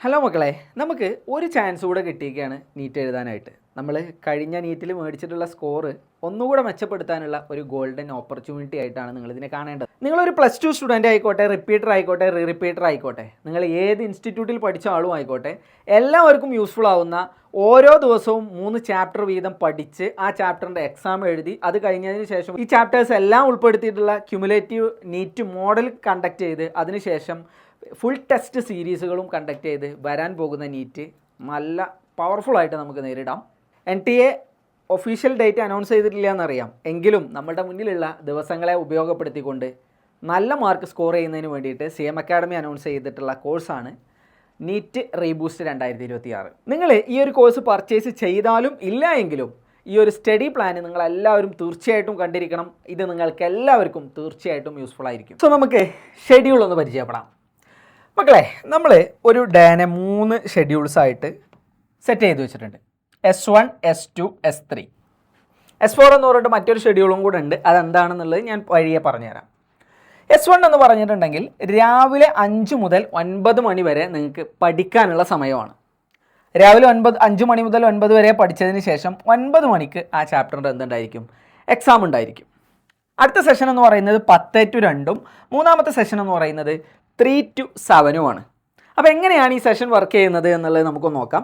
Hello മക്കളെ, നമുക്ക് ഒരു ചാൻസ് കൂടെ കിട്ടിയിരിക്കുകയാണ് നീറ്റ് എഴുതാനായിട്ട്. നമ്മൾ കഴിഞ്ഞ നീറ്റിൽ മേടിച്ചിട്ടുള്ള സ്കോറ് ഒന്നുകൂടെ മെച്ചപ്പെടുത്താനുള്ള ഒരു ഗോൾഡൻ ഓപ്പർച്യൂണിറ്റി ആയിട്ടാണ് നിങ്ങളിതിനെ കാണേണ്ടത്. നിങ്ങളൊരു +2 സ്റ്റുഡൻ്റ് ആയിക്കോട്ടെ, റിപ്പീറ്റർ ആയിക്കോട്ടെ, റിപ്പീറ്റർ ആയിക്കോട്ടെ, നിങ്ങൾ ഏത് ഇൻസ്റ്റിറ്റ്യൂട്ടിൽ പഠിച്ച ആളും ആയിക്കോട്ടെ, എല്ലാവർക്കും യൂസ്ഫുൾ ആവുന്ന ഓരോ ദിവസവും 3 ചാപ്റ്റർ വീതം പഠിച്ച് ആ ചാപ്റ്ററിൻ്റെ എക്സാം എഴുതി അത് കഴിഞ്ഞതിന് ശേഷം ഈ ചാപ്റ്റേഴ്സ് എല്ലാം ഉൾപ്പെടുത്തിയിട്ടുള്ള ക്യുമുലേറ്റീവ് നീറ്റ് മോഡൽ കണ്ടക്ട് ചെയ്ത് അതിനുശേഷം ഫുൾ ടെസ്റ്റ് സീരീസുകളും കണ്ടക്ട് ചെയ്ത് വരാൻ പോകുന്ന നീറ്റ് നല്ല പവർഫുള്ളായിട്ട് നമുക്ക് നേരിടാം. NTA ഒഫീഷ്യൽ ഡേറ്റ് അനൗൺസ് ചെയ്തിട്ടില്ല എന്നറിയാം, എങ്കിലും നമ്മുടെ മുന്നിലുള്ള ദിവസങ്ങളെ ഉപയോഗപ്പെടുത്തിക്കൊണ്ട് നല്ല മാർക്ക് സ്കോർ ചെയ്യുന്നതിന് വേണ്ടിയിട്ട് CM അക്കാഡമി അനൗൺസ് ചെയ്തിട്ടുള്ള കോഴ്സാണ് നീറ്റ് റീബൂസ്റ്റ് 2026. നിങ്ങൾ ഈ ഒരു കോഴ്സ് പർച്ചേസ് ചെയ്താലും ഇല്ല എങ്കിലും ഈ ഒരു സ്റ്റഡി പ്ലാൻ നിങ്ങളെല്ലാവരും തീർച്ചയായിട്ടും കണ്ടിരിക്കണം. ഇത് നിങ്ങൾക്ക് എല്ലാവർക്കും തീർച്ചയായിട്ടും യൂസ്ഫുൾ ആയിരിക്കും. സോ നമുക്ക് ഷെഡ്യൂൾ ഒന്ന് പരിചയപ്പെടാം. മക്കളെ, നമ്മൾ ഒരു ഡേനെ 3 ഷെഡ്യൂൾസായിട്ട് സെറ്റ് ചെയ്ത് വെച്ചിട്ടുണ്ട്. S1, S2, S3. S4 എന്ന് പറഞ്ഞിട്ട് മറ്റൊരു ഷെഡ്യൂളും കൂടെ ഉണ്ട്. അതെന്താണെന്നുള്ളത് ഞാൻ വഴിയെ പറഞ്ഞുതരാം. S1 എന്ന് പറഞ്ഞിട്ടുണ്ടെങ്കിൽ രാവിലെ 5 മുതൽ 9 മണി വരെ നിങ്ങൾക്ക് പഠിക്കാനുള്ള സമയമാണ്. രാവിലെ 5 മണി മുതൽ 9 വരെ പഠിച്ചതിന് ശേഷം 9 മണിക്ക് ആ ചാപ്റ്ററിൻ്റെ എന്തുണ്ടായിരിക്കും, എക്സാം ഉണ്ടായിരിക്കും. അടുത്ത സെഷൻ എന്ന് പറയുന്നത് 10 to 2, മൂന്നാമത്തെ സെഷൻ എന്ന് പറയുന്നത് 3 to 7. അപ്പോൾ എങ്ങനെയാണ് ഈ സെഷൻ വർക്ക് ചെയ്യുന്നത് എന്നുള്ളത് നമുക്കൊന്ന് നോക്കാം.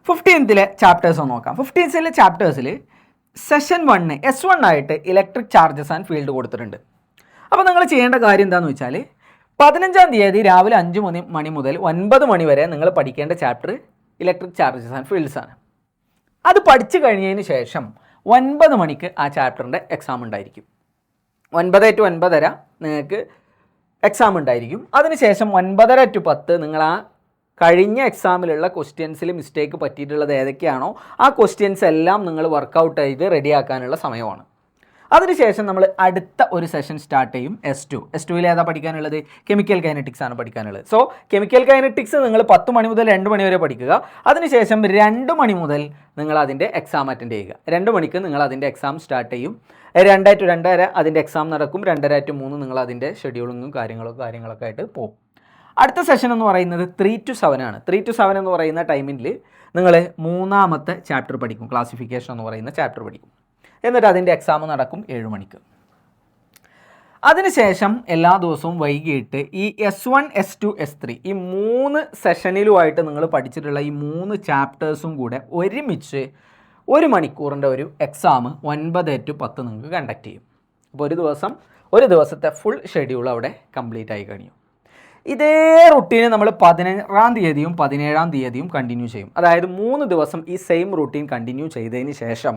15th ചാപ്റ്റേഴ്സ് ഒന്ന് നോക്കാം. 15th ചാപ്റ്റേഴ്സിൽ സെഷൻ 1 S1 ആയിട്ട് ഇലക്ട്രിക് ചാർജസ് ആൻഡ് ഫീൽഡ് കൊടുത്തിട്ടുണ്ട്. അപ്പോൾ നിങ്ങൾ ചെയ്യേണ്ട കാര്യം എന്താണെന്ന് വെച്ചാൽ 15-ാം തീയതി രാവിലെ 5 മണി മുതൽ 9 മണി വരെ നിങ്ങൾ പഠിക്കേണ്ട chapter electric charges and fields ആണ്. അത് പഠിച്ചു കഴിഞ്ഞതിന് ശേഷം 9 മണിക്ക് ആ ചാപ്റ്ററിൻ്റെ എക്സാം ഉണ്ടായിരിക്കും. 9 to 9:30 നിങ്ങൾക്ക് എക്സാം ഉണ്ടായിരിക്കും. അതിനുശേഷം 9:30 to 10 നിങ്ങൾ ആ കഴിഞ്ഞ എക്സാമിലുള്ള ക്വസ്റ്റ്യൻസിൽ മിസ്റ്റേക്ക് പറ്റിയിട്ടുള്ളത് ഏതൊക്കെയാണോ ആ ക്വസ്റ്റ്യൻസ് എല്ലാം നിങ്ങൾ വർക്കൗട്ട് ചെയ്ത് റെഡിയാക്കാനുള്ള സമയമാണ്. അതിനുശേഷം നമ്മൾ അടുത്ത ഒരു സെഷൻ സ്റ്റാർട്ട് ചെയ്യും. S2 ഏതാ പഠിക്കാനുള്ളത്? കെമിക്കൽ കൈനറ്റിക്സ് ആണ് പഠിക്കാനുള്ളത്. സോ കെമിക്കൽ കൈനറ്റിക്സ് നിങ്ങൾ 10 മണി മുതൽ 2 മണി വരെ പഠിക്കുക. അതിനുശേഷം 2 മണി മുതൽ നിങ്ങൾ അതിൻ്റെ എക്സാം അറ്റൻഡ് ചെയ്യുക. 2 മണിക്ക് നിങ്ങൾ അതിൻ്റെ എക്സാം സ്റ്റാർട്ട് ചെയ്യും. 2 to 2:30 അതിൻ്റെ എക്സാം നടക്കും. 2:30 to 3 നിങ്ങൾ അതിൻ്റെ ഷെഡ്യൂളിങ്ങും കാര്യങ്ങളൊക്കെ ആയിട്ട് പോകും. അടുത്ത സെഷൻ എന്ന് പറയുന്നത് 3 to 7 ആണ്. 3 to 7 എന്ന് പറയുന്ന ടൈമിൽ നിങ്ങൾ 3ാമത്തെ ചാപ്റ്റർ പഠിക്കും. ക്ലാസിഫിക്കേഷൻ എന്ന് പറയുന്ന ചാപ്റ്റർ പഠിക്കും. എന്നിട്ട് അതിൻ്റെ എക്സാം നടക്കും 7 മണിക്ക്. അതിനുശേഷം എല്ലാ ദിവസവും വൈകിട്ട് ഈ S1, S2, S3 ഈ 3 സെഷനിലുമായിട്ട് നിങ്ങൾ പഠിച്ചിട്ടുള്ള ഈ 3 ചാപ്റ്റേഴ്സും കൂടെ ഒരുമിച്ച് 1 മണിക്കൂറിൻ്റെ ഒരു എക്സാം 9 to 10 നിങ്ങൾക്ക് കണ്ടക്ട് ചെയ്യും. അപ്പോൾ ഒരു ദിവസത്തെ ഫുൾ ഷെഡ്യൂൾ അവിടെ കംപ്ലീറ്റ് ആയി കഴിഞ്ഞു. ഇതേ റുട്ടീന് നമ്മൾ 16-ാം തീയതിയും 17-ാം തീയതിയും കണ്ടിന്യൂ ചെയ്യും. അതായത് 3 ദിവസം ഈ സെയിം റുട്ടീൻ കണ്ടിന്യൂ ചെയ്തതിന് ശേഷം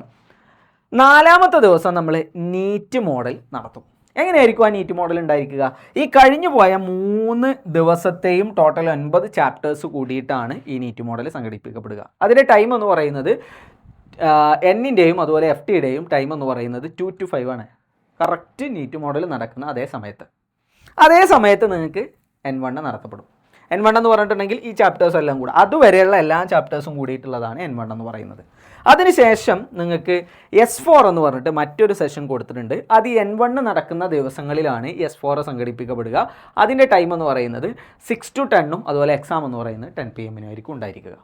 4ാമത്തെ ദിവസം നമ്മൾ നീറ്റ് മോഡൽ നടത്തും. എങ്ങനെയായിരിക്കും ആ നീറ്റ് മോഡൽ ഉണ്ടായിരിക്കുക? ഈ കഴിഞ്ഞു പോയ 3 ദിവസത്തെയും ടോട്ടൽ 9 ചാപ്റ്റേഴ്സ് കൂടിയിട്ടാണ് ഈ നീറ്റ് മോഡൽ സംഘടിപ്പിക്കപ്പെടുക. അതിൻ്റെ ടൈം എന്ന് പറയുന്നത് Nൻ്റെയും അതുപോലെ FTയുടെയും ടൈം എന്ന് പറയുന്നത് 2 to 5 ആണ്. കറക്റ്റ് നീറ്റ് മോഡൽ നടക്കുന്ന അതേ സമയത്ത് നിങ്ങൾക്ക് N1 നടത്തപ്പെടും. N1 എന്ന് പറഞ്ഞിട്ടുണ്ടെങ്കിൽ ഈ ചാപ്റ്റേഴ്സ് എല്ലാം കൂടെ അതുവരെയുള്ള എല്ലാ ചാപ്റ്റേഴ്സും കൂടിയിട്ടുള്ളതാണ് N1 എന്ന് പറയുന്നത്. അതിനുശേഷം നിങ്ങൾക്ക് S4 എന്ന് പറഞ്ഞിട്ട് മറ്റൊരു സെഷൻ കൊടുത്തിട്ടുണ്ട്. അത് N1 നടക്കുന്ന ദിവസങ്ങളിലാണ് S4 സംഘടിപ്പിക്കപ്പെടുക. അതിൻ്റെ ടൈം എന്ന് പറയുന്നത് 6 to 10 അതുപോലെ എക്സാം എന്ന് പറയുന്നത് 10 PM ആയിരിക്കും ഉണ്ടായിരിക്കുക.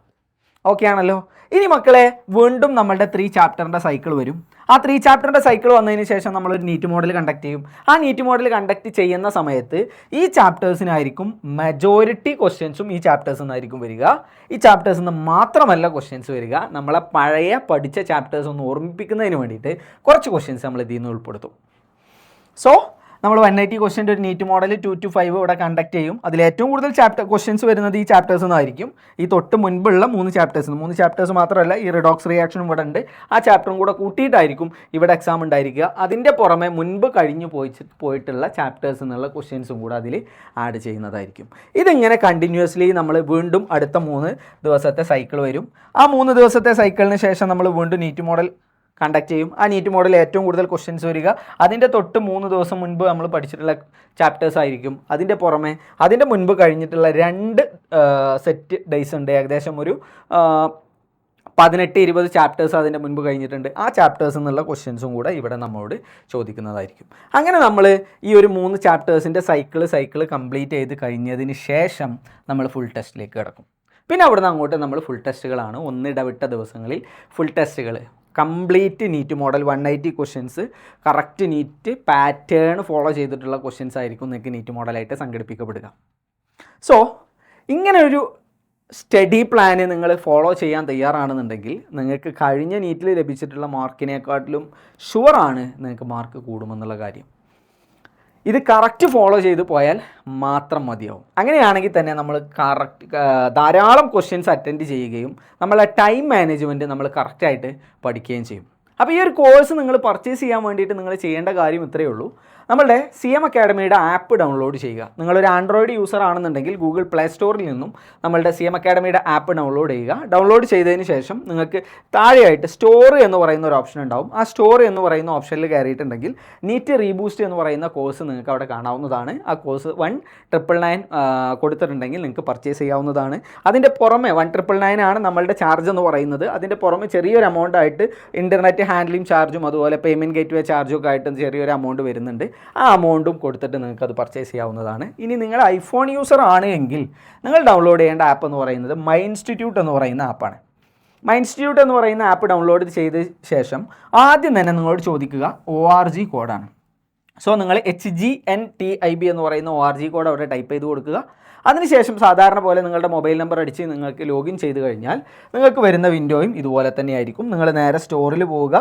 ഓക്കെ ആണല്ലോ. ഇനി മക്കളെ, വീണ്ടും നമ്മളുടെ 3 ചാപ്റ്ററിൻ്റെ സൈക്കിൾ വരും. ആ 3 ചാപ്റ്ററിൻ്റെ സൈക്കിൾ വന്നതിന് ശേഷം നമ്മളൊരു നീറ്റ് മോഡൽ കണ്ടക്ട് ചെയ്യും. ആ നീറ്റ് മോഡൽ കണ്ടക്ട് ചെയ്യുന്ന സമയത്ത് ഈ ചാപ്റ്റേഴ്സിനായിരിക്കും മെജോറിറ്റി ക്വസ്റ്റ്യൻസും ഈ ചാപ്റ്റേഴ്സിൽ നിന്നായിരിക്കും വരിക. ഈ ചാപ്റ്റേഴ്സിൽ നിന്ന് മാത്രമല്ല ക്വസ്റ്റ്യൻസ് വരിക, നമ്മളെ പഴയ പഠിച്ച ചാപ്റ്റേഴ്സ് ഒന്ന് ഓർമ്മിപ്പിക്കുന്നതിന് വേണ്ടിയിട്ട് കുറച്ച് ക്വസ്റ്റ്യൻസ് നമ്മൾ ഇതിൽ നിന്ന് ഉൾപ്പെടുത്തും. സോ നമ്മൾ 180 ക്വസ്റ്റ്യൻ്റെ ഒരു നീറ്റ് മോഡൽ 2 to 5 ഇവിടെ കണ്ടക്ട് ചെയ്യും. അതിൽ ഏറ്റവും കൂടുതൽ ക്വസ്റ്റ്യൻസ് വരുന്നത് ഈ ചാപ്റ്റേഴ്സ് നിന്നായിരിക്കും. ഈ തൊട്ട് മുൻപുള്ള 3 ചാപ്റ്റേഴ്സ് മാത്രമല്ല, ഈ റിഡോക്സ് റിയാക്ഷനും ഇവിടെ ഉണ്ട്. ആ ചാപ്റ്ററും കൂടെ കൂട്ടിയിട്ടായിരിക്കും ഇവിടെ എക്സാം ഉണ്ടായിരിക്കുക. അതിൻ്റെ പുറമെ മുൻപ് കഴിഞ്ഞു പോയിട്ടുള്ള ചാപ്റ്റേഴ്സ് എന്നുള്ള ക്വസ്റ്റ്യൻസും കൂടെ അതിൽ ആഡ് ചെയ്യുന്നതായിരിക്കും. ഇതിങ്ങനെ കണ്ടിന്യൂസ്ലി നമ്മൾ വീണ്ടും അടുത്ത 3 ദിവസത്തെ സൈക്കിൾ വരും. ആ 3 ദിവസത്തെ സൈക്കിളിന് ശേഷം നമ്മൾ വീണ്ടും നീറ്റ് മോഡൽ കണ്ടക്ട് ചെയ്യും. ആ നീറ്റ് മോഡൽ ഏറ്റവും കൂടുതൽ ക്വസ്റ്റ്യൻസ് വരിക അതിൻ്റെ തൊട്ട് 3 ദിവസം മുൻപ് നമ്മൾ പഠിച്ചിട്ടുള്ള ചാപ്റ്റേഴ്സ് ആയിരിക്കും. അതിൻ്റെ പുറമെ അതിൻ്റെ മുൻപ് കഴിഞ്ഞിട്ടുള്ള 2 സെറ്റ് ഡേയ്സ് ഉണ്ട്. ഏകദേശം ഒരു 18-20 ചാപ്റ്റേഴ്സ് അതിൻ്റെ മുൻപ് കഴിഞ്ഞിട്ടുണ്ട്. ആ ചാപ്റ്റേഴ്സ് എന്നുള്ള ക്വസ്റ്റ്യൻസും കൂടെ ഇവിടെ നമ്മളോട് ചോദിക്കുന്നതായിരിക്കും. അങ്ങനെ നമ്മൾ ഈ ഒരു 3 ചാപ്റ്റേഴ്സിൻ്റെ സൈക്കിൾ കംപ്ലീറ്റ് ചെയ്ത് കഴിഞ്ഞതിന് ശേഷം നമ്മൾ ഫുൾ ടെസ്റ്റിലേക്ക് കിടക്കും. പിന്നെ അവിടുന്ന് അങ്ങോട്ട് നമ്മൾ ഫുൾ ടെസ്റ്റുകളാണ്, ഒന്നിടവിട്ട ദിവസങ്ങളിൽ ഫുൾ ടെസ്റ്റുകൾ, complete NEET model 180 questions, correct NEET pattern follow ചെയ്തിട്ടുള്ള ക്വസ്റ്റ്യൻസ് ആയിരിക്കും നിങ്ങൾക്ക് നീറ്റ് മോഡലായിട്ട് സംഘടിപ്പിക്കപ്പെടുക. സോ ഇങ്ങനെ ഒരു സ്റ്റഡി പ്ലാന് നിങ്ങൾ ഫോളോ ചെയ്യാൻ തയ്യാറാണെന്നുണ്ടെങ്കിൽ നിങ്ങൾക്ക് കഴിഞ്ഞ നീറ്റിൽ ലഭിച്ചിട്ടുള്ള മാർക്കിനെക്കാട്ടിലും ഷുവറാണ് നിങ്ങൾക്ക് മാർക്ക് കൂടുമെന്നുള്ള കാര്യം. ഇത് കറക്റ്റ് ഫോളോ ചെയ്ത് പോയാൽ മാത്രം മതിയാവും. അങ്ങനെയാണെങ്കിൽ തന്നെ നമ്മൾ ധാരാളം ക്വസ്റ്റ്യൻസ് അറ്റൻഡ് ചെയ്യുകയും നമ്മളെ ടൈം മാനേജ്മെൻറ്റ് നമ്മൾ കറക്റ്റായിട്ട് പഠിക്കുകയും ചെയ്യും. അപ്പോൾ ഈ ഒരു കോഴ്സ് നിങ്ങൾ പർച്ചേസ് ചെയ്യാൻ വേണ്ടിയിട്ട് നിങ്ങൾ ചെയ്യേണ്ട കാര്യം ഇത്രയേ ഉള്ളൂ. നമ്മളുടെ CM അക്കാഡമിയുടെ ആപ്പ് ഡൗൺലോഡ് ചെയ്യുക. നിങ്ങളൊരു ആൻഡ്രോയിഡ് യൂസർ ആണെന്നുണ്ടെങ്കിൽ ഗൂഗിൾ പ്ലേ സ്റ്റോറിൽ നിന്നും നമ്മളുടെ CM അക്കാഡമിയുടെ ആപ്പ് ഡൗൺലോഡ് ചെയ്യുക. ഡൗൺലോഡ് ചെയ്തതിന് ശേഷം നിങ്ങൾക്ക് താഴെയായിട്ട് സ്റ്റോർ എന്ന് പറയുന്ന ഒരു ഓപ്ഷൻ ഉണ്ടാവും. ആ സ്റ്റോർ എന്ന് പറയുന്ന ഓപ്ഷനിൽ കയറിയിട്ടുണ്ടെങ്കിൽ നീറ്റ് റീബൂസ്റ്റ് എന്ന് പറയുന്ന കോഴ്സ് നിങ്ങൾക്ക് അവിടെ കാണാവുന്നതാണ്. ആ കോഴ്സ് 1999 കൊടുത്തിട്ടുണ്ടെങ്കിൽ നിങ്ങൾക്ക് പർച്ചേസ് ചെയ്യാവുന്നതാണ്. അതിൻ്റെ പുറമെ 1999 ആണ് നമ്മളുടെ ചാർജ് എന്ന് പറയുന്നത്. അതിൻ്റെ പുറമെ ചെറിയൊരു എമൗണ്ട് ആയിട്ട് ഇൻ്റർനെറ്റ് ഹാൻഡ്ലിംഗ് ചാർജും അതുപോലെ പേയ്മെൻറ്റ് ഗേറ്റ്വേ ചാർജും ഒക്കെ ആയിട്ട് ചെറിയൊരു എമൗണ്ട് വരുന്നുണ്ട്. ആ എമൗണ്ടും കൊടുത്തിട്ട് നിങ്ങൾക്ക് അത് പർച്ചേസ് ചെയ്യാവുന്നതാണ്. ഇനി നിങ്ങൾ ഐഫോൺ യൂസർ ആണ് എങ്കിൽ നിങ്ങൾ ഡൗൺലോഡ് ചെയ്യേണ്ട ആപ്പ് എന്ന് പറയുന്നത് മൈ ഇൻസ്റ്റിറ്റ്യൂട്ട് എന്ന് പറയുന്ന ആപ്പാണ്. മൈ ഇൻസ്റ്റിറ്റ്യൂട്ട് എന്ന് പറയുന്ന ആപ്പ് ഡൗൺലോഡ് ചെയ്ത ശേഷം ആദ്യം തന്നെ നിങ്ങളോട് ചോദിക്കുക ORG കോഡാണ്. സോ നിങ്ങൾ HGNTIB എന്ന് പറയുന്ന ORG കോഡ് അവിടെ ടൈപ്പ് ചെയ്ത് കൊടുക്കുക. അതിനുശേഷം സാധാരണ പോലെ നിങ്ങളുടെ മൊബൈൽ നമ്പർ അടിച്ച് നിങ്ങൾക്ക് ലോഗിൻ ചെയ്ത് കഴിഞ്ഞാൽ നിങ്ങൾക്ക് വരുന്ന വിൻഡോയും ഇതുപോലെ തന്നെ ആയിരിക്കും. നിങ്ങൾ നേരെ സ്റ്റോറിൽ പോവുക.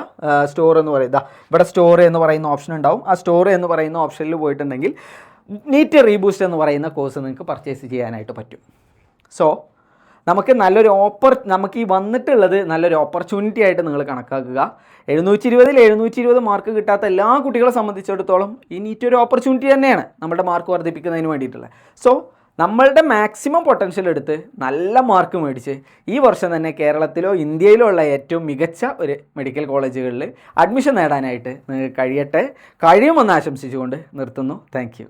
സ്റ്റോർ എന്ന് പറയുക, ഇവിടെ സ്റ്റോർ എന്ന് പറയുന്ന ഓപ്ഷൻ ഉണ്ടാവും. ആ സ്റ്റോർ എന്ന് പറയുന്ന ഓപ്ഷനിൽ പോയിട്ടുണ്ടെങ്കിൽ നീറ്റ് റീബൂസ്റ്റ് എന്ന് പറയുന്ന കോഴ്സ് നിങ്ങൾക്ക് പർച്ചേസ് ചെയ്യാനായിട്ട് പറ്റും. സോ നമുക്ക് നമുക്ക് ഈ വന്നിട്ടുള്ളത് നല്ലൊരു ഓപ്പർച്യൂണിറ്റി ആയിട്ട് നിങ്ങൾ കണക്കാക്കുക. 720 മാർക്ക് കിട്ടാത്ത എല്ലാ കുട്ടികളെ സംബന്ധിച്ചിടത്തോളം ഈ നീറ്റ് ഒരു ഓപ്പർച്യൂണിറ്റി തന്നെയാണ് നമ്മുടെ മാർക്ക് വർദ്ധിപ്പിക്കുന്നതിന് വേണ്ടിയിട്ടുള്ളത്. സോ നമ്മളുടെ മാക്സിമം പൊട്ടൻഷ്യൽ എടുത്ത് നല്ല മാർക്ക് മേടിച്ച് ഈ വർഷം തന്നെ കേരളത്തിലോ ഇന്ത്യയിലോ ഉള്ള ഏറ്റവും മികച്ച ഒരു മെഡിക്കൽ കോളേജുകളിൽ അഡ്മിഷൻ നേടാനായിട്ട് നിങ്ങൾക്ക് കഴിയുമെന്ന് ആശംസിച്ചുകൊണ്ട് നിർത്തുന്നു. Thank you.